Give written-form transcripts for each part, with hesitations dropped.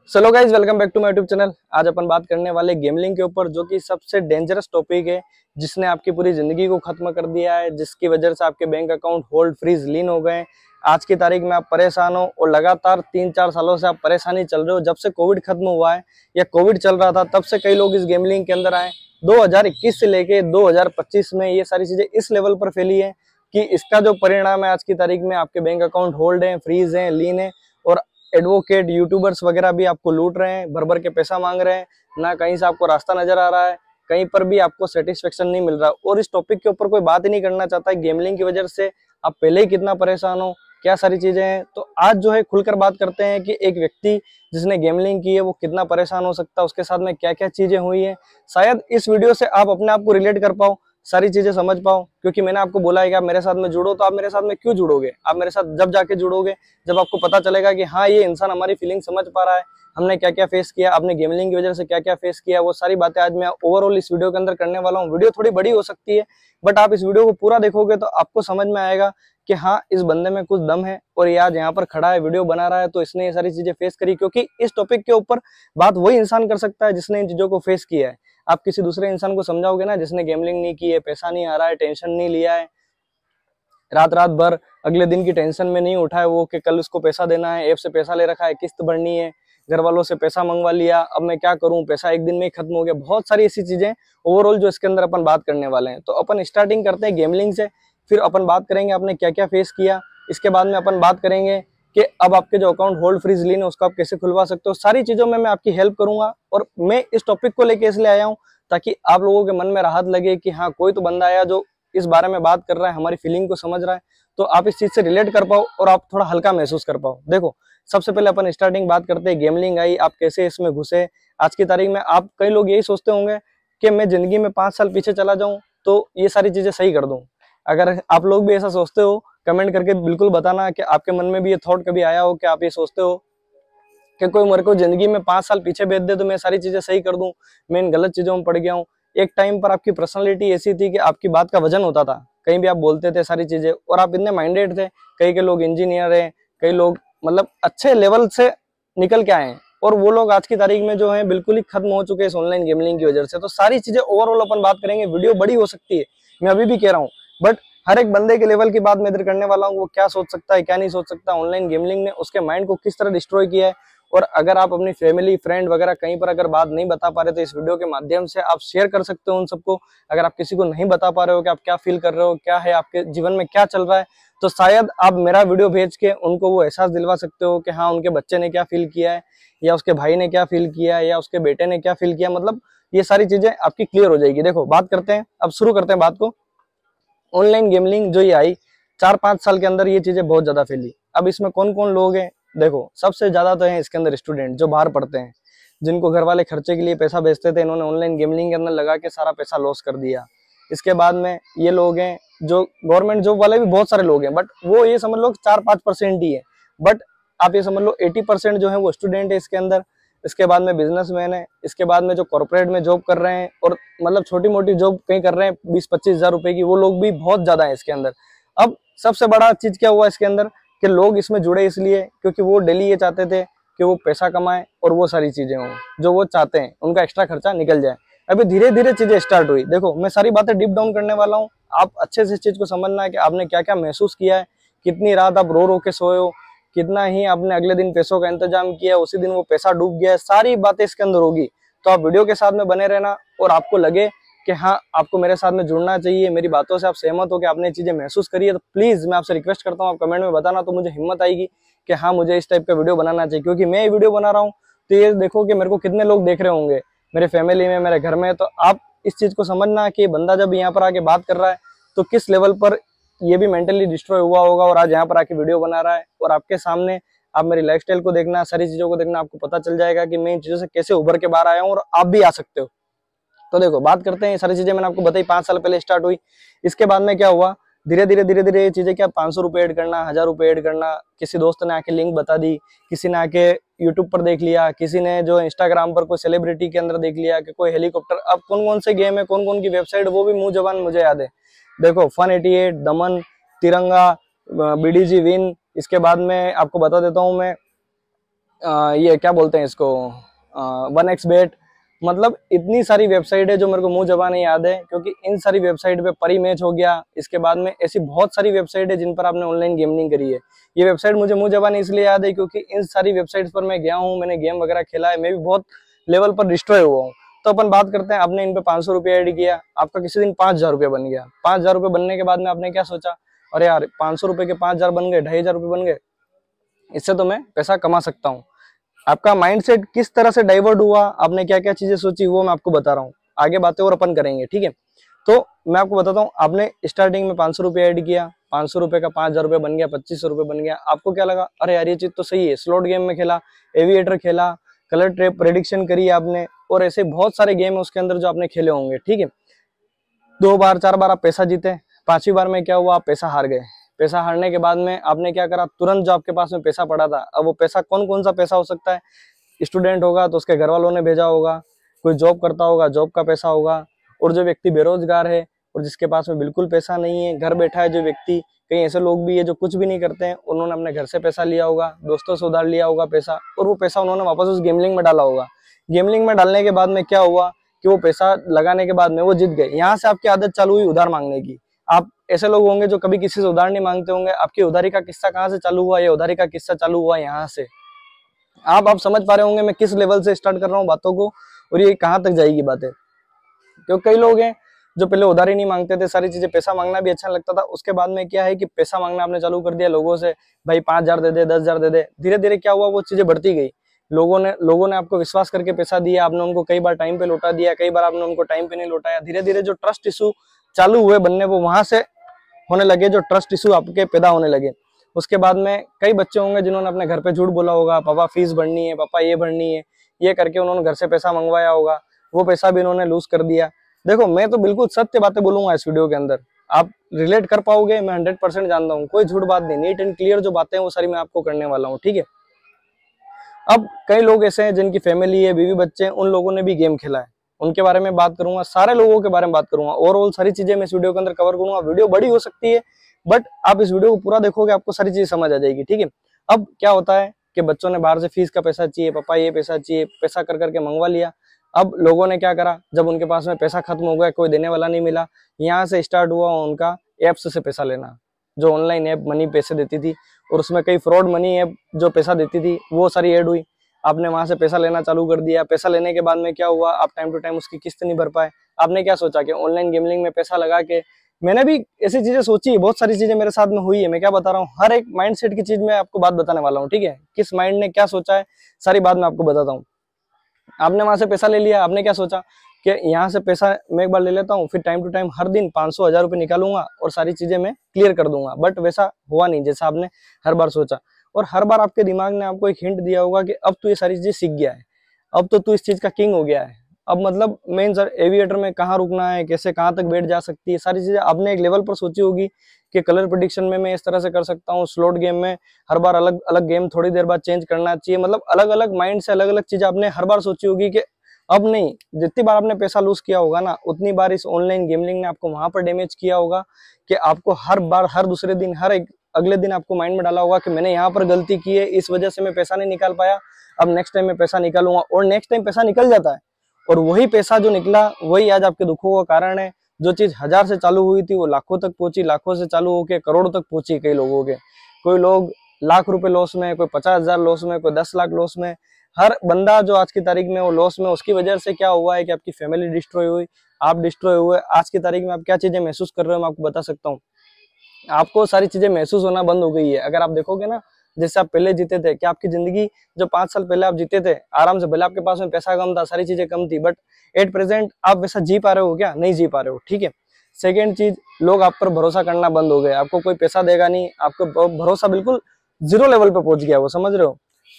चलो guys, welcome back to my YouTube channel. आज अपन बात करने वाले गेमलिंग के ऊपर, जो कि सबसे डेंजरस टॉपिक है, जिसने आपकी पूरी जिंदगी को खत्म कर दिया है, जिसकी वजह से आपके बैंक अकाउंट होल्ड फ्रीज लीन हो गए। आज की तारीख में आप परेशान हो और लगातार 3-4 सालों से आप परेशानी चल रहे हो। जब से कोविड खत्म हुआ है या कोविड चल रहा था, तब से कई लोग इस गेमलिंग के अंदर आए। 2021 से लेके 2025 में ये सारी चीजें इस लेवल पर फैली है कि इसका जो परिणाम है आज की तारीख में, आपके बैंक अकाउंट होल्ड है, फ्रीज है, लीन है, और एडवोकेट, यूट्यूबर्स वगैरह भी आपको लूट रहे हैं, भर भर के पैसा मांग रहे हैं। ना कहीं से आपको रास्ता नजर आ रहा है, कहीं पर भी आपको सेटिस्फेक्शन नहीं मिल रहा। और इस टॉपिक के ऊपर कोई बात ही नहीं करना चाहता है। गेमलिंग की वजह से आप पहले ही कितना परेशान हो, क्या सारी चीजें हैं। तो आज जो है खुलकर बात करते हैं कि एक व्यक्ति जिसने गेमलिंग की है वो कितना परेशान हो सकता है, उसके साथ में क्या क्या चीजें हुई है। शायद इस वीडियो से आप अपने आप को रिलेट कर पाओ, सारी चीजें समझ पाओ। क्योंकि मैंने आपको बोला है कि आप मेरे साथ में जुड़ो, तो आप मेरे साथ में क्यों जुड़ोगे? आप मेरे साथ जब जाके जुड़ोगे, जब आपको पता चलेगा कि हाँ, ये इंसान हमारी फीलिंग समझ पा रहा है, हमने क्या क्या फेस किया, आपने गेमलिंग की वजह से क्या क्या फेस किया। वो सारी बातें आज मैं ओवरऑल इस वीडियो के अंदर करने वाला हूँ। वीडियो थोड़ी बड़ी हो सकती है, बट आप इस वीडियो को पूरा देखोगे तो आपको समझ में आएगा कि हाँ, इस बंदे में कुछ दम है और ये आज यहाँ पर खड़ा है, वीडियो बना रहा है, तो इसने ये सारी चीजें फेस करी। क्योंकि इस टॉपिक के ऊपर बात वही इंसान कर सकता है जिसने इन चीजों को फेस किया है। आप किसी दूसरे इंसान को समझाओगे ना, जिसने गेमलिंग नहीं की है, पैसा नहीं आ रहा है, टेंशन नहीं लिया है, रात रात भर अगले दिन की टेंशन में नहीं उठा है वो कि कल उसको पैसा देना है, ऐप से पैसा ले रखा है, किस्त भरनी है, घर वालों से पैसा मंगवा लिया, अब मैं क्या करूं, पैसा एक दिन में ही खत्म हो गया। बहुत सारी ऐसी चीजें ओवरऑल जो इसके अंदर अपन बात करने वाले हैं। तो अपन स्टार्टिंग करते हैं गेमलिंग से, फिर अपन बात करेंगे आपने क्या क्या फेस किया। इसके बाद में अपन बात करेंगे कि अब आपके जो अकाउंट होल्ड फ्रीज लीन है उसको आप कैसे खुलवा सकते हो। सारी चीजों में मैं आपकी हेल्प करूंगा। और मैं इस टॉपिक को लेके इसलिए आया हूँ ताकि आप लोगों के मन में राहत लगे कि हाँ, कोई तो बंदा आया जो इस बारे में बात कर रहा है, हमारी फीलिंग को समझ रहा है, तो आप इस चीज से रिलेट कर पाओ और आप थोड़ा हल्का महसूस कर पाओ। देखो, सबसे पहले अपन स्टार्टिंग बात करते हैं, गेमलिंग आई, आप कैसे इसमें घुसे। आज की तारीख में आप कई लोग यही सोचते होंगे कि मैं जिंदगी में 5 साल पीछे चला जाऊं तो ये सारी चीजें सही कर दूं। अगर आप लोग भी ऐसा सोचते हो, कमेंट करके बिल्कुल बताना कि आपके मन में भी ये थॉट कभी आया हो कि आप ये सोचते हो कि कोई मेरे को जिंदगी में 5 साल पीछे भेज दे तो मैं सारी चीजें सही कर दूं, मैं इन गलत चीजों में पड़ गया हूँ। एक टाइम पर आपकी पर्सनालिटी ऐसी थी कि आपकी बात का वजन होता था, कहीं भी आप बोलते थे सारी चीजें, और आप इतने माइंडेड थे। कई के लोग इंजीनियर हैं, कई लोग मतलब अच्छे लेवल से निकल के आए हैं, और वो लोग आज की तारीख में जो है बिल्कुल ही खत्म हो चुके हैं इस ऑनलाइन गेमलिंग की वजह से। तो सारी चीजें ओवरऑल अपन बात करेंगे। वीडियो बड़ी हो सकती है, मैं अभी भी कह रहा हूँ, बट हर एक बंदे के लेवल की बात मैं इधर करने वाला हूँ। वो क्या सोच सकता है, क्या नहीं सोच सकता, ऑनलाइन गेमलिंग ने उसके माइंड को किस तरह डिस्ट्रॉय किया है। और अगर आप अपनी फैमिली, फ्रेंड वगैरह कहीं पर अगर बात नहीं बता पा रहे तो इस वीडियो के माध्यम से आप शेयर कर सकते हो उन सबको। अगर आप किसी को नहीं बता पा रहे हो कि आप क्या फील कर रहे हो, क्या है आपके जीवन में क्या चल रहा है, तो शायद आप मेरा वीडियो भेज के उनको वो एहसास दिलवा सकते हो कि हाँ, उनके बच्चे ने क्या फील किया है, या उसके भाई ने क्या फील किया है, या उसके बेटे ने क्या फील किया। मतलब ये सारी चीजें आपकी क्लियर हो जाएगी। देखो, बात करते हैं, अब शुरू करते हैं बात को। ऑनलाइन गेमलिंग जो ये आई 4-5 साल के अंदर, ये चीजें बहुत ज्यादा फैली। अब इसमें कौन कौन लोग हैं? देखो, सबसे ज्यादा तो है इसके अंदर स्टूडेंट जो बाहर पढ़ते हैं, जिनको घर वाले खर्चे के लिए पैसा भेजते थे, इन्होंने ऑनलाइन गेमलिंग के अंदर लगा के सारा पैसा लॉस कर दिया। इसके बाद में ये लोग हैं जो गवर्नमेंट जॉब वाले भी बहुत सारे लोग हैं, बट वो ये समझ लो 4-5% ही है। बट आप ये समझ लो 80% जो है वो स्टूडेंट है इसके अंदर। इसके बाद में बिजनेसमैन है, इसके बाद में जो कॉर्पोरेट में जॉब कर रहे हैं, और मतलब छोटी मोटी जॉब कहीं कर रहे हैं 20-25 हजार रुपए की, वो लोग भी बहुत ज्यादा है इसके अंदर। अब सबसे बड़ा चीज क्या हुआ इसके अंदर कि लोग इसमें जुड़े इसलिए क्योंकि वो डेली ये चाहते थे कि वो पैसा कमाए और वो सारी चीजें हों जो वो चाहते हैं, उनका एक्स्ट्रा खर्चा निकल जाए। अभी धीरे धीरे चीजें स्टार्ट हुई। देखो, मैं सारी बातें डीप डाउन करने वाला हूँ, आप अच्छे से इस चीज को समझना है कि आपने क्या क्या महसूस किया है, कितनी रात आप रो रो के सोए हो, कितना ही आपने अगले दिन पैसों का इंतजाम किया, उसी दिन वो पैसा डूब गया है। सारी बातें इसके अंदर होगी। तो आप वीडियो के साथ में बने रहना, और आपको लगे कि हाँ, आपको मेरे साथ में जुड़ना चाहिए, मेरी बातों से आप सहमत हो कि आपने चीजें महसूस करी है, तो प्लीज मैं आपसे रिक्वेस्ट करता हूँ आप कमेंट में बताना, तो मुझे हिम्मत आएगी कि हाँ, मुझे इस टाइप का वीडियो बनाना चाहिए। क्योंकि मैं ये वीडियो बना रहा हूँ तो ये देखो कि मेरे को कितने लोग देख रहे होंगे मेरे फैमिली में, मेरे घर में। तो आप इस चीज को समझना कि बंदा जब यहाँ पर आके बात कर रहा है तो किस लेवल पर ये भी मेंटली डिस्ट्रॉय हुआ होगा, और आज यहाँ पर आके वीडियो बना रहा है। और आपके सामने आप मेरी लाइफस्टाइल को देखना, सारी चीजों को देखना, आपको पता चल जाएगा कि मैं इन चीजों से कैसे उभर के बाहर आया हूँ, और आप भी आ सकते हो। तो देखो, बात करते हैं, सारी चीजें मैंने आपको बताई 5 साल पहले स्टार्ट हुई। इसके बाद में क्या हुआ, धीरे धीरे ये चीजें क्या, 500 रुपए ऐड करना, 1000 रुपए ऐड करना, किसी दोस्त ने आके लिंक बता दी, किसी ने आके यूट्यूब पर देख लिया, किसी ने जो इंस्टाग्राम पर कोई सेलिब्रिटी के अंदर देख लिया कि कोई हेलीकॉप्टर। अब कौन कौन से गेम है, कौन कौन की वेबसाइट, वो भी मुंह जबान मुझे याद है। देखो, फन88, दमन, तिरंगा, बीडीजी विन। इसके बाद में आपको बता देता हूँ मैं, ये क्या बोलते हैं इसको, 1xBet, मतलब इतनी सारी वेबसाइट है जो मेरे को मुंह जबान नहीं याद है, क्योंकि इन सारी वेबसाइट पे परी मैच हो गया। इसके बाद में ऐसी बहुत सारी वेबसाइट है जिन पर आपने ऑनलाइन गेमिंग करी है। ये वेबसाइट मुझे मुंह जबान इसलिए याद है क्योंकि इन सारी वेबसाइट्स पर मैं गया हूँ, मैंने गेम वगैरह खेला है, मैं भी बहुत लेवल पर डिस्ट्रॉय हुआ हूँ। तो अपन बात करते हैं, आपने इन पे 500 रुपये ऐड किया, आपका किसी दिन 5000 रुपये बन गया। 5000 रुपये बनने के बाद में आपने क्या सोचा, अरे यार 500 रुपये के 5000 बन गए, 2500 रुपये बन गए, इससे तो मैं पैसा कमा सकता हूँ। आपका माइंडसेट किस तरह से डाइवर्ट हुआ, आपने क्या क्या चीजें सोची, वो मैं आपको बता रहा हूँ। आगे बातें और अपन करेंगे, ठीक है। तो मैं आपको बताता हूँ, आपने स्टार्टिंग में 500 रुपये ऐड किया, 500 रुपये का 5000 रुपये बन गया, 2500 रुपये बन गया। आपको क्या लगा, अरे यार ये चीज तो सही है। स्लॉट गेम में खेला, एविएटर खेला, कलर ट्रेप प्रेडिक्शन करी आपने, और ऐसे बहुत सारे गेम है उसके अंदर जो आपने खेले होंगे, ठीक है। 2 बार 4 बार आप पैसा जीते, 5वीं बार में क्या हुआ, आप पैसा हार गए। पैसा हारने के बाद में आपने क्या करा, तुरंत जो आपके पास में पैसा पड़ा था, अब वो पैसा कौन कौन सा पैसा हो सकता है, स्टूडेंट होगा तो उसके घर वालों ने भेजा होगा, कोई जॉब करता होगा जॉब का पैसा होगा, और जो व्यक्ति बेरोजगार है और जिसके पास में बिल्कुल पैसा नहीं है, घर बैठा है जो व्यक्ति, कई ऐसे लोग भी है जो कुछ भी नहीं करते हैं, उन्होंने अपने घर से पैसा लिया होगा, दोस्तों से उधार लिया होगा पैसा, और वो पैसा उन्होंने वापस उस गेमलिंग में डाला होगा। गेमलिंग में डालने के बाद में क्या हुआ कि वो पैसा लगाने के बाद में वो जीत गए। यहाँ से आपकी आदत चालू हुई उधार मांगने की। आप ऐसे लोग होंगे जो कभी किसी से उधार नहीं मांगते होंगे। आपकी उधारी का किस्सा कहाँ से चालू हुआ, ये उधारी का किस्सा चालू हुआ यहाँ से। आप समझ पा रहे होंगे मैं किस लेवल से स्टार्ट कर रहा हूँ बातों को, और ये कहाँ तक जाएगी बातें। क्योंकि कई लोग हैं जो पहले उधारी नहीं मांगते थे, सारी चीजें, पैसा मांगना भी अच्छा लगता था, उसके बाद में क्या है कि पैसा मांगना आपने चालू कर दिया लोगों से, भाई 5000 दे दे, 10,000 दे दे। धीरे धीरे क्या हुआ, वो चीजें बढ़ती गई। लोगों ने आपको विश्वास करके पैसा दिया, आपने उनको कई बार टाइम पे लौटा दिया, कई बार आपने उनको टाइम पे नहीं लौटाया। धीरे धीरे जो ट्रस्ट इशू चालू हुए बनने, वो वहां से होने लगे, जो ट्रस्ट इशू आपके पैदा होने लगे। उसके बाद में कई बच्चे होंगे जिन्होंने अपने घर पे झूठ बोला होगा, पापा फीस भरनी है, पापा ये भरनी है, ये करके उन्होंने घर से पैसा मंगवाया होगा, वो पैसा भी इन्होंने लूज कर दिया। देखो मैं तो बिल्कुल सत्य बातें बोलूंगा इस वीडियो के अंदर, आप रिलेट कर पाओगे, मैं 100% जानता हूँ, कोई झूठ बात नहीं, नीट एंड क्लियर जो बातें हैं वो सारी मैं आपको करने वाला हूँ, ठीक है। अब कई लोग ऐसे हैं जिनकी फैमिली है, बीवी बच्चे हैं, उन लोगों ने भी गेम खेला है, उनके बारे में बात करूंगा, सारे लोगों के बारे में बात करूंगा, ओवरऑल सारी चीजें मैं इस वीडियो के अंदर कवर करूंगा। वीडियो बड़ी हो सकती है, बट आप इस वीडियो को पूरा देखोगे आपको सारी चीजें समझ आ जाएगी, ठीक है। अब क्या होता है कि बच्चों ने बाहर से फीस का पैसा चाहिए, पापा ये पैसा चाहिए, पैसा कर करके मंगवा लिया। अब लोगों ने क्या करा, जब उनके पास में पैसा खत्म हो गया, कोई देने वाला नहीं मिला, यहाँ से स्टार्ट हुआ उनका एप्स से पैसा लेना, जो ऑनलाइन ऐप मनी पैसे देती थी, और उसमें कई फ्रॉड मनी ऐप जो पैसा देती थी वो सारी ऐड हुई। आपने वहां से पैसा लेना चालू कर दिया। पैसा लेने के बाद में क्या हुआ, आप टाइम टू टाइम उसकी किस्त नहीं भर पाए। आपने क्या सोचा कि ऑनलाइन गेमलिंग में पैसा लगा के, मैंने भी ऐसी चीजें सोची, बहुत सारी चीजें मेरे साथ में हुई है। मैं क्या बता रहा हूँ, हर एक माइंडसेट की चीज में आपको बात बताने वाला हूँ, ठीक है। किस माइंड ने क्या सोचा है, सारी बात मैं आपको बताता हूँ। आपने वहां से पैसा ले लिया, आपने क्या सोचा कि यहाँ से पैसा मैं एक बार ले लेता हूँ, फिर टाइम टू टाइम हर दिन 500 1000 रुपये निकालूंगा और सारी चीजें मैं क्लियर कर दूंगा। बट वैसा हुआ नहीं जैसा आपने हर बार सोचा, और हर बार आपके दिमाग ने आपको एक हिंट दिया होगा कि अब तू ये सारी चीजें सीख गया है, अब तो तू इस चीज का किंग हो गया है। अब मतलब मेन सर एविएटर में कहाँ रुकना है, कैसे कहाँ तक बैठ जा सकती है, सारी चीजें आपने एक लेवल पर सोची होगी कि कलर प्रेडिक्शन में मैं इस तरह से कर सकता हूँ, स्लॉट गेम में हर बार अलग अलग गेम थोड़ी देर बाद चेंज करना चाहिए। मतलब अलग अलग माइंड से अलग अलग चीज आपने हर बार सोची होगी कि अब नहीं, जितनी बार आपने पैसा लूज किया होगा ना, उतनी बार इस ऑनलाइन गेमलिंग ने आपको वहां पर डैमेज किया होगा कि आपको हर बार, हर दूसरे दिन, हर एक अगले दिन आपको माइंड में डाला होगा कि मैंने यहाँ पर गलती की है, इस वजह से मैं पैसा नहीं निकाल पाया, अब नेक्स्ट टाइम मैं पैसा निकालूंगा। और नेक्स्ट टाइम पैसा निकल जाता है, और वही पैसा जो निकला वही आज आपके दुखों का कारण है। जो चीज 1000 से चालू हुई थी वो लाखों तक पहुंची, लाखों से चालू होकर करोड़ों तक पहुंची कई लोगों के। कोई लोग लाख रुपए लॉस में, कोई 50,000 लॉस में, कोई 10 लाख लॉस में। हर बंदा जो आज की तारीख में वो लॉस में, उसकी वजह से क्या हुआ है कि आपकी फैमिली डिस्ट्रॉय हुई, आप डिस्ट्रॉय हुए। आज की तारीख में आप क्या चीजें महसूस कर रहे हो मैं आपको बता सकता हूँ। आपको सारी चीजें महसूस होना बंद हो गई है। अगर आप देखोगे ना, जैसे आप पहले जीते थे, क्या आपकी जिंदगी जो 5 साल पहले आप जीते थे आराम से, भले आपके पास में पैसा कम था, सारी चीजें कम थी, बट एट प्रेजेंट आप वैसा जी पा रहे हो क्या? नहीं जी पा रहे हो, ठीक है। सेकेंड चीज, लोग आप पर भरोसा करना बंद हो गए, आपको कोई पैसा देगा नहीं, आपको भरोसा बिल्कुल 0 लेवल पे पहुंच गया, वो समझ रहे हो।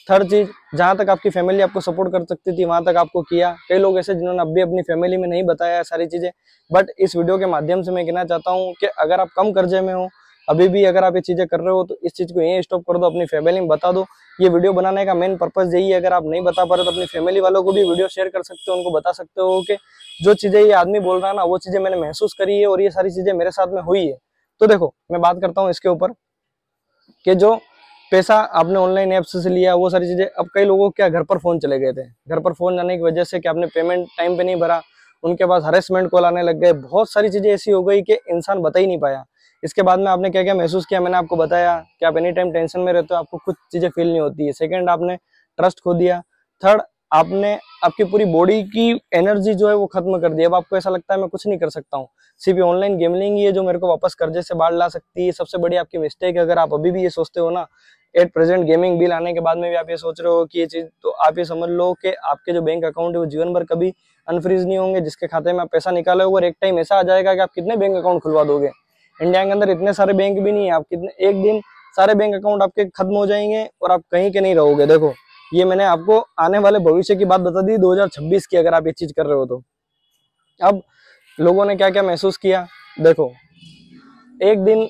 थर्ड चीज, जहां तक आपकी फैमिली आपको सपोर्ट कर सकती थी वहां तक आपको किया। कई लोग ऐसे जिन्होंने अभी अपनी फैमिली में नहीं बताया सारी चीजें, बट इस वीडियो के माध्यम से मैं कहना चाहता हूँ कि अगर आप कम कर्जे में हो अभी भी, अगर आप ये चीजें कर रहे हो, तो इस चीज को यहीं स्टॉप कर दो, अपनी फैमिली में बता दो। ये वीडियो बनाने का मेन पर्पज यही है। अगर आप नहीं बता पा रहे तो अपनी फैमिली वालों को भी वीडियो शेयर कर सकते हो, उनको बता सकते हो कि जो चीजें ये आदमी बोल रहा है ना, वो चीजें मैंने महसूस करी है और ये सारी चीजें मेरे साथ में हुई है। तो देखो मैं बात करता हूँ इसके ऊपर कि जो पैसा आपने ऑनलाइन ऐप से लिया, वो सारी चीजें। अब कई लोगों को क्या, घर पर फोन चले गए थे, घर पर फोन जाने की वजह से कि आपने पेमेंट टाइम पे नहीं भरा, उनके पास हरेसमेंट कॉल आने लग गए, बहुत सारी चीजें ऐसी हो गई कि इंसान बता ही नहीं पाया। इसके बाद में आपने क्या क्या महसूस किया, मैंने आपको बताया कि आप एनी टाइम टेंशन में रहते हो, आपको कुछ चीजें फील नहीं होती है। सेकंड, आपने ट्रस्ट खो दिया। थर्ड, आपने आपकी पूरी बॉडी की एनर्जी जो है वो खत्म कर दी। अब आपको ऐसा लगता है मैं कुछ नहीं कर सकता हूँ, सिर्फ ऑनलाइन गेमिंग ही है जो मेरे को वापस कर्जे से बाहर ला सकती है। सबसे बड़ी आपकी मिस्टेक है अगर आप अभी भी ये सोचते हो ना, एट प्रेजेंट गेमिंग बिल आने के बाद में भी आप ये सोच रहे हो कि ये चीज, तो आप ये समझ लो कि आपके जो बैंक अकाउंट है वो जीवन भर कभी अनफ्रीज नहीं होंगे। जिसके खाते में आप पैसा निकाले हो और एक टाइम ऐसा आ जाएगा कि आप कितने बैंक अकाउंट खुलवा दोगे। इंडिया के अंदर इतने सारे बैंक भी नहीं है, आप कितने, एक दिन सारे बैंक अकाउंट आपके खत्म हो जाएंगे और आप कहीं के नहीं रहोगे। देखो, ये मैंने आपको आने वाले भविष्य की बात बता दी, 2026 की, अगर आप ये चीज कर रहे हो तो। अब लोगों ने क्या क्या महसूस किया, देखो, एक दिन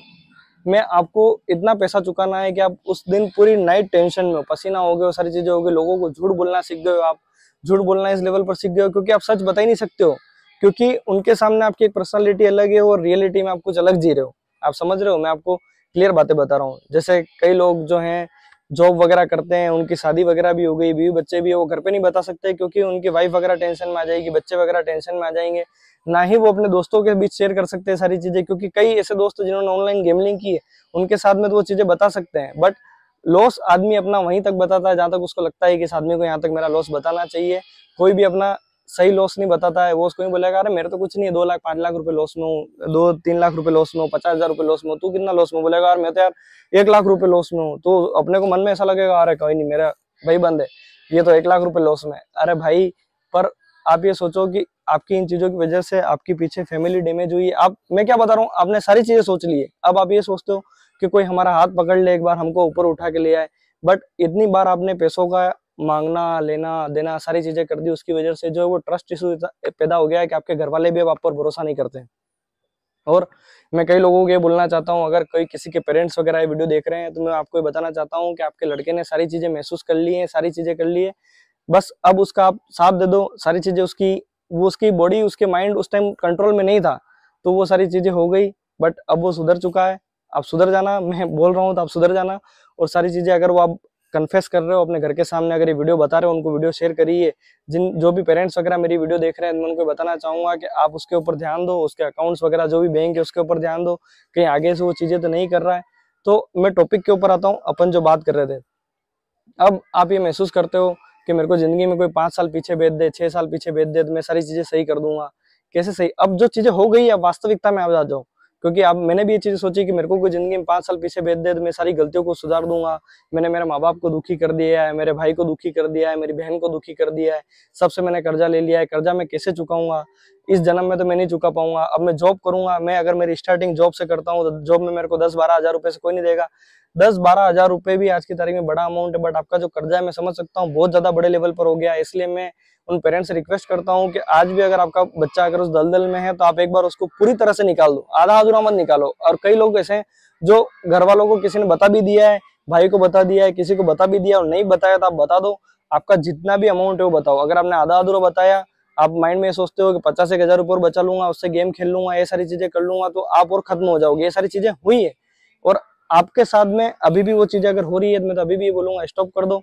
में आपको इतना पैसा चुकाना है कि आप उस दिन पूरी नाइट टेंशन में हो, पसीना हो गए, वो सारी चीजें हो गई, लोगों को झूठ बोलना सीख गए हो, आप झूठ बोलना इस लेवल पर सीख गए हो क्योंकि आप सच बता ही नहीं सकते हो, क्योंकि उनके सामने आपकी एक पर्सनालिटी अलग है और रियलिटी में आप कुछ अलग जी रहे हो। आप समझ रहे हो, मैं आपको क्लियर बातें बता रहा हूँ। जैसे कई लोग जो हैं जॉब वगैरह करते हैं, उनकी शादी वगैरह भी हो गई, बीवी बच्चे भी है, वो घर पे नहीं बता सकते क्योंकि उनकी वाइफ वगैरह टेंशन में आ जाएगी, बच्चे वगैरह टेंशन में आ जाएंगे। ना ही वो अपने दोस्तों के बीच शेयर कर सकते हैं सारी चीजें, क्योंकि कई ऐसे दोस्त जिन्होंने ऑनलाइन गेमिंग की है उनके साथ में तो वो चीजें बता सकते हैं, बट लॉस आदमी अपना वहीं तक बताता है जहां तक उसको लगता है कि इस आदमी को यहाँ तक मेरा लॉस बताना चाहिए। कोई भी अपना सही लॉस नहीं बताता है। वो उसको ही बोलेगा अरे मेरे तो कुछ नहीं है, 2 लाख 5 लाख रुपए लॉस में हूँ, 2-3 लाख रुपए लॉस में हूँ, 50,000 रुपए लॉस में हूँ, तू कितना लॉस में? बोलेगा यार मैं तो यार 1 लाख रुपए लॉस में हूँ। तो अपने को मन में ऐसा लगेगा अरे कोई नहीं, मेरा भाई बंद है, ये तो 1 लाख रुपए लॉस में। अरे भाई, पर आप ये सोचो कि आपकी इन चीजों की वजह से आपके पीछे फैमिली डैमेज हुई है। आप, मैं क्या बता रहा हूँ, आपने सारी चीजें सोच ली है, अब आप ये सोचते हो कि कोई हमारा हाथ पकड़ ले, एक बार हमको ऊपर उठा के ले आए। बट इतनी बार आपने पैसों का मांगना, लेना देना, सारी चीजें कर दी, उसकी वजह से जो है वो ट्रस्ट इशू पैदा हो गया है कि आपके घर वाले भी अब आप पर भरोसा नहीं करते। और मैं कई लोगों को ये बोलना चाहता हूँ, अगर कोई किसी के पेरेंट्स वगैरह ये वीडियो देख रहे हैं तो मैं आपको ये बताना चाहता हूँ कि आपके लड़के ने सारी चीजें महसूस कर ली है, सारी चीजें कर ली है, बस अब उसका आप साथ दे दो। सारी चीजें उसकी, वो उसकी बॉडी, उसके माइंड उस टाइम कंट्रोल में नहीं था, तो वो सारी चीजें हो गई, बट अब वो सुधर चुका है। आप सुधर जाना, मैं बोल रहा हूँ तो आप सुधर जाना। और सारी चीजें अगर वो आप कन्फेस कर रहे हो अपने घर के सामने, अगर ये वीडियो बता रहे हो, उनको वीडियो शेयर करिए। जिन जो भी पेरेंट्स वगैरह मेरी वीडियो देख रहे हैं, मैं उनको बताना चाहूंगा कि आप उसके ऊपर ध्यान दो, उसके अकाउंट्स वगैरह जो भी बैंक है उसके ऊपर ध्यान दो, कहीं आगे से वो चीजें तो नहीं कर रहा है। तो मैं टॉपिक के ऊपर आता हूँ, अपन जो बात कर रहे थे। अब आप ये महसूस करते हो कि मेरे को जिंदगी में कोई 5 साल पीछे भेज दे, 6 साल पीछे भेज दे, तो मैं सारी चीजें सही कर दूंगा। कैसे सही? अब जो चीजें हो गई, अब वास्तविकता में आ जाओ, क्योंकि अब मैंने भी ये चीजें सोची कि मेरे को कोई जिंदगी में 5 साल पीछे भेज दे तो मैं सारी गलतियों को सुधार दूंगा। मैंने मेरे माँ बाप को दुखी कर दिया है, मेरे भाई को दुखी कर दिया है, मेरी बहन को दुखी कर दिया है, सबसे मैंने कर्जा ले लिया है, कर्जा मैं कैसे चुकाऊंगा? इस जन्म में तो मैं नहीं चुका पाऊंगा। अब मैं जॉब करूंगा, मैं अगर मेरी स्टार्टिंग जॉब से करता हूँ तो जॉब में मेरे को 10-12 हजार रुपए से कोई नहीं देगा। 10-12 हजार रुपए भी आज की तारीख में बड़ा अमाउंट है, बट आपका जो कर्जा है मैं समझ सकता हूँ बहुत ज्यादा बड़े लेवल पर हो गया है। इसलिए मैं उन पेरेंट्स से रिक्वेस्ट करता हूँ कि आज भी अगर आपका बच्चा अगर उस दलदल में है तो आप एक बार उसको पूरी तरह से निकाल दो, आधा अधूरा मत निकालो। और कई लोग ऐसे हैं जो घर वालों को किसी ने बता भी दिया है, भाई को बता दिया है, किसी को बता भी दिया और नहीं बताया तो आप बता दो। आपका जितना भी अमाउंट है वो बताओ। अगर आपने आधा अधूरा बताया, आप माइंड में ये सोचते हो कि 50-1 हजार रुपये और बचा लूंगा, उससे गेम खेल लूंगा, ये सारी चीजें कर लूंगा, तो आप और खत्म हो जाओगे। ये सारी चीजें हुई है और आपके साथ में अभी भी वो चीजें अगर हो रही है, मैं तो अभी भी ये बोलूंगा स्टॉप कर दो,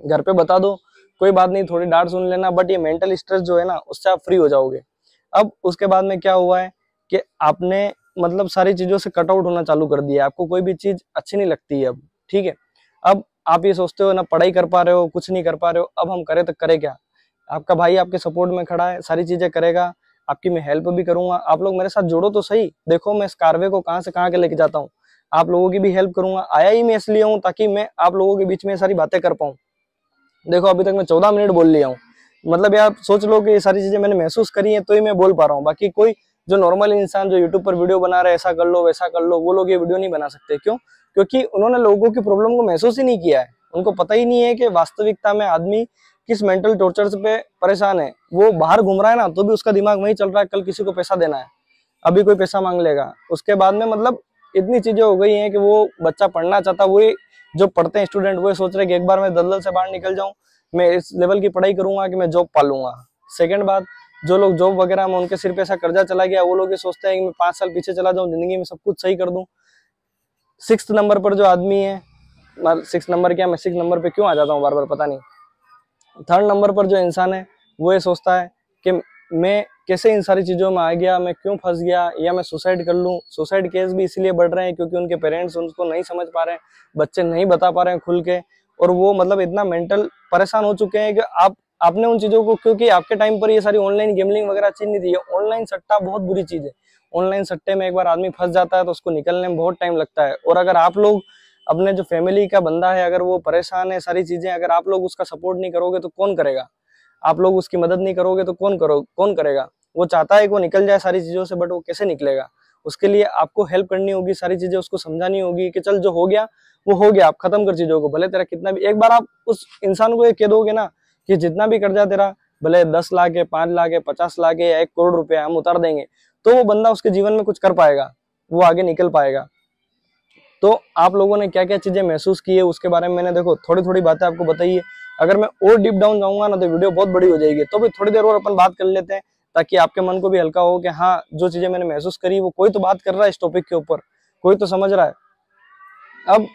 घर पे बता दो, कोई बात नहीं, थोड़ी डांट सुन लेना, बट ये मेंटल स्ट्रेस जो है ना उससे आप फ्री हो जाओगे। अब उसके बाद में क्या हुआ है कि आपने मतलब सारी चीजों से कट आउट होना चालू कर दिया, आपको कोई भी चीज अच्छी नहीं लगती है अब, ठीक है। अब आप ये सोचते हो ना पढ़ाई कर पा रहे हो, कुछ नहीं कर पा रहे हो, अब हम करें तो करें क्या? आपका भाई आपके सपोर्ट में खड़ा है, सारी चीजें करेगा, आपकी मैं हेल्प भी करूंगा। आप लोग मेरे साथ जुड़ो तो सही, देखो मैं इस कारवे को कहां से कहां के लेके जाता हूँ, आप लोगों की भी हेल्प करूंगा। आया ही मैं इसलिए हूँ ताकि मैं आप लोगों के बीच में सारी बातें कर पाऊँ। देखो अभी तक मैं 14 मिनट बोल लिया हूँ, मतलब यार सोच लो कि ये सारी चीजें मैंने महसूस करी है तो ही मैं बोल पा रहा हूँ। बाकी कोई जो नॉर्मल इंसान जो यूट्यूब पर वीडियो बना रहा है, ऐसा कर लो वैसा कर लो, वो लोग ये वीडियो नहीं बना सकते। क्यों? क्योंकि उन्होंने लोगों की प्रॉब्लम को महसूस ही नहीं किया है, उनको पता ही नहीं है कि वास्तविकता में आदमी किस मेंटल टॉर्चर पे परेशान है। वो बाहर घूम रहा है ना तो भी उसका दिमाग वही चल रहा है, कल किसी को पैसा देना है, अभी कोई पैसा मांग लेगा, उसके बाद में मतलब इतनी चीजें हो गई हैं कि वो बच्चा पढ़ना चाहता, वो जो पढ़ते हैं स्टूडेंट वो सोच रहे कि एक बार मैं दलदल से बाहर निकल जाऊं, मैं इस लेवल की पढ़ाई करूंगा कि मैं जॉब पालूंगा। सेकंड बात, जो लोग जॉब वगैरह में उनके सिर पे ऐसा कर्जा चला गया, वो लोग ये सोचते हैं कि मैं 5 साल पीछे चला जाऊं, जिंदगी में सब कुछ सही कर दूं। 6th नंबर पर जो आदमी है 6 नंबर क्या, मैं 6 नंबर पे क्यों आ जाता हूँ बार बार, पता नहीं। 3rd नंबर पर जो इंसान है वो ये सोचता है कि मैं कैसे इन सारी चीज़ों में आ गया, मैं क्यों फंस गया, या मैं सुसाइड कर लूँ। सुसाइड केस भी इसलिए बढ़ रहे हैं क्योंकि उनके पेरेंट्स उनको नहीं समझ पा रहे हैं, बच्चे नहीं बता पा रहे हैं खुल के, और वो मतलब इतना मेंटल परेशान हो चुके हैं कि आपने उन चीज़ों को, क्योंकि आपके टाइम पर ये सारी ऑनलाइन गेमलिंग वगैरह चीज नहीं थी। ऑनलाइन सट्टा बहुत बुरी चीज़ है। ऑनलाइन सट्टे में एक बार आदमी फंस जाता है तो उसको निकलने में बहुत टाइम लगता है। और अगर आप लोग अपने जो फैमिली का बंदा है, अगर वो परेशान है सारी चीजें, अगर आप लोग उसका सपोर्ट नहीं करोगे तो कौन करेगा? आप लोग उसकी मदद नहीं करोगे तो कौन करेगा? वो चाहता है कि वो निकल जाए सारी चीजों से, बट वो कैसे निकलेगा? उसके लिए आपको हेल्प करनी होगी, सारी चीजें उसको समझानी होगी कि चल जो हो गया वो हो गया, आप खत्म कर चीजों को। भले तेरा कितना भी, एक बार आप उस इंसान को ये कह दोगे ना कि जितना भी कर्जा तेरा, भले 10 लाख है, 5 लाख है, 50 लाख है या 1 करोड़ रुपया हम उतार देंगे, तो वो बंदा उसके जीवन में कुछ कर पाएगा, वो आगे निकल पाएगा। तो आप लोगों ने क्या क्या चीजें महसूस की है उसके बारे में मैंने देखो थोड़ी थोड़ी बातें आपको बताई है। अगर मैं और डीप डाउन जाऊंगा ना तो वीडियो बहुत बड़ी हो जाएगी, तो भी थोड़ी देर और अपन बात कर लेते हैं, ताकि आपके मन को भी हल्का हो कि हाँ, जो चीजें मैंने महसूस करी वो कोई तो बात कर रहा है इस टॉपिक के ऊपर, कोई तो समझ रहा है। अब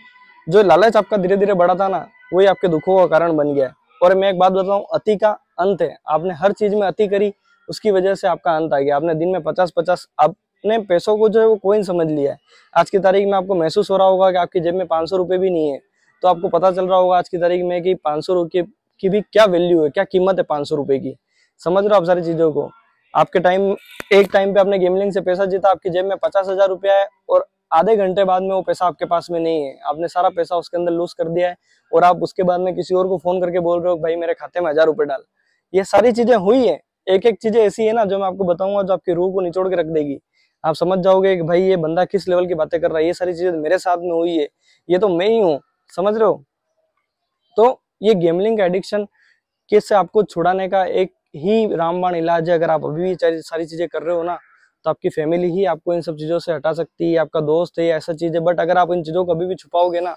जो लालच आपका धीरे धीरे बढ़ा था ना, वही आपके दुखों का कारण बन गया है। और मैं एक बात बताऊं, अति का अंत है। आपने हर चीज में अति करी, उसकी वजह से आपका अंत आ गया। आपने दिन में 50-50 अपने पैसों को जो है वो कोइन समझ लिया है। आज की तारीख में आपको महसूस हो रहा होगा कि आपकी जेब में 500 रुपये भी नहीं है, तो आपको पता चल रहा होगा आज की तारीख में कि 500 रुपये की भी क्या वैल्यू है, क्या कीमत है 500 रुपये की। समझ रहे हो आप सारी चीजों को? आपके एक टाइम पे आपने गेमलिंग से पैसा जीता, आपकी जेब में 50,000 रुपया है, और आधे घंटे बाद में वो पैसा आपके पास में नहीं है, आपने सारा पैसा उसके अंदर लूज कर दिया है, और आप उसके बाद में किसी और को फोन करके बोल रहे हो भाई मेरे खाते में 1000 रुपए डाल। ये सारी चीजें हुई है। एक एक चीजें ऐसी है ना जो मैं आपको बताऊंगा जो आपकी रूह को निचोड़ के रख देगी। आप समझ जाओगे कि भाई ये बंदा किस लेवल की बातें कर रहा है। ये सारी चीजें मेरे साथ में हुई है, ये तो मैं ही हूँ। समझ रहे हो? तो ये गेमलिंग का एडिक्शन किससे आपको छुड़ाने का एक ही रामबाण इलाज है। अगर आप अभी भी सारी चीजें कर रहे हो ना, तो आपकी फैमिली ही आपको इन सब चीजों से हटा सकती है, आपका दोस्त है, ऐसा चीज है। बट अगर आप इन चीजों को अभी भी छुपाओगे ना,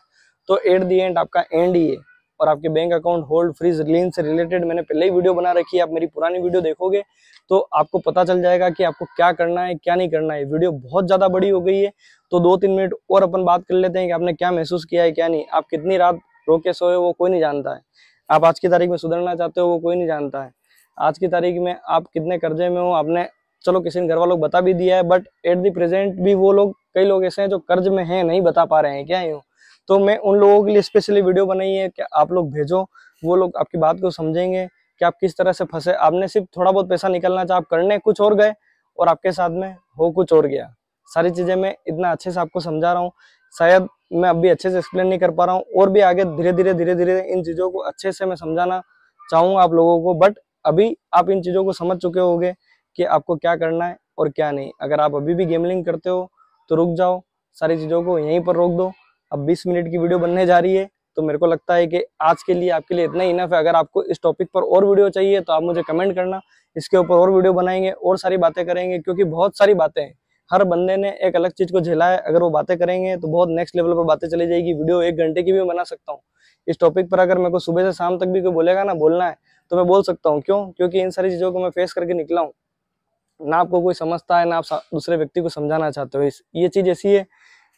तो एट दी एंड आपका एंड ही है। और आपके बैंक अकाउंट होल्ड फ्रीज लीन से रिलेटेड मैंने पहले ही वीडियो बना रखी है। आप मेरी पुरानी वीडियो देखोगे तो आपको पता चल जाएगा कि आपको क्या करना है क्या नहीं करना है। वीडियो बहुत ज्यादा बड़ी हो गई है, तो 2-3 मिनट और अपन बात कर लेते हैं कि आपने क्या महसूस किया है क्या नहीं। आप कितनी रात रो के सोए वो कोई नहीं जानता है। आप आज की तारीख में सुधरना चाहते हो वो कोई नहीं जानता है। आज की तारीख में आप कितने कर्जे में हो, आपने चलो किसी ने घर वालों को बता भी दिया है, बट एट द प्रेजेंट भी वो लोग, कई लोग ऐसे हैं जो कर्ज में हैं, नहीं बता पा रहे हैं क्या यूं। तो मैं उन लोगों के लिए स्पेशली वीडियो बनाई है कि आप लोग भेजो, वो लोग आपकी बात को समझेंगे कि आप किस तरह से फंसे। आपने सिर्फ थोड़ा बहुत पैसा निकलना चाहा, आप करने कुछ और गए और आपके साथ में हो कुछ और गया। सारी चीजें मैं इतना अच्छे से आपको समझा रहा हूँ, शायद मैं अभी अच्छे से एक्सप्लेन नहीं कर पा रहा हूँ, और भी आगे धीरे धीरे इन चीजों को अच्छे से मैं समझाना चाहूंगा आप लोगों को। बट अभी आप इन चीजों को समझ चुके होंगे कि आपको क्या करना है और क्या नहीं। अगर आप अभी भी गेमलिंग करते हो तो रुक जाओ, सारी चीजों को यहीं पर रोक दो। अब 20 मिनट की वीडियो बनने जा रही है, तो मेरे को लगता है कि आज के लिए आपके लिए इतना ही इनफ है। अगर आपको इस टॉपिक पर और वीडियो चाहिए तो आप मुझे कमेंट करना, इसके ऊपर और वीडियो बनाएंगे और सारी बातें करेंगे, क्योंकि बहुत सारी बातें हैं। हर बंदे ने एक अलग चीज को झेला है, अगर वो बातें करेंगे तो बहुत नेक्स्ट लेवल पर बातें चली जाएगी। वीडियो 1 घंटे की भी बना सकता हूँ इस टॉपिक पर। अगर मेरे को सुबह से शाम तक भी कोई बोलेगा ना बोलना है तो मैं बोल सकता हूँ। क्यों? क्योंकि इन सारी चीजों को मैं फेस करके निकला हूँ। ना आपको कोई समझता है, ना आप दूसरे व्यक्ति को समझाना चाहते हो। ये चीज ऐसी है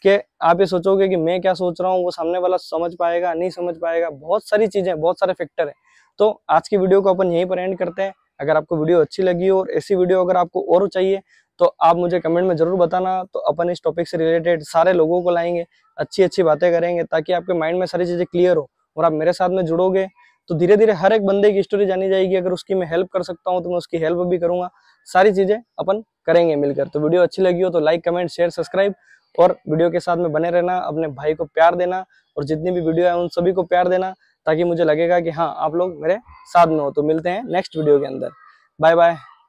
कि आप ये सोचोगे कि मैं क्या सोच रहा हूँ, वो सामने वाला समझ पाएगा नहीं समझ पाएगा। बहुत सारी चीजें, बहुत सारे फैक्टर है। तो आज की वीडियो को अपन यहीं पर एंड करते हैं। अगर आपको वीडियो अच्छी लगी हो और ऐसी वीडियो अगर आपको और चाहिए तो आप मुझे कमेंट में जरूर बताना। तो अपन इस टॉपिक से रिलेटेड सारे लोगों को लाएंगे, अच्छी अच्छी बातें करेंगे, ताकि आपके माइंड में सारी चीजें क्लियर हो। और आप मेरे साथ में जुड़ोगे तो धीरे धीरे हर एक बंदे की स्टोरी जानी जाएगी। अगर उसकी मैं हेल्प कर सकता हूँ तो मैं उसकी हेल्प भी करूंगा। सारी चीजें अपन करेंगे मिलकर। तो वीडियो अच्छी लगी हो तो लाइक, कमेंट, शेयर, सब्सक्राइब, और वीडियो के साथ में बने रहना। अपने भाई को प्यार देना, और जितनी भी वीडियो है उन सभी को प्यार देना, ताकि मुझे लगेगा कि हाँ आप लोग मेरे साथ में हो। तो मिलते हैं नेक्स्ट वीडियो के अंदर। Bye bye.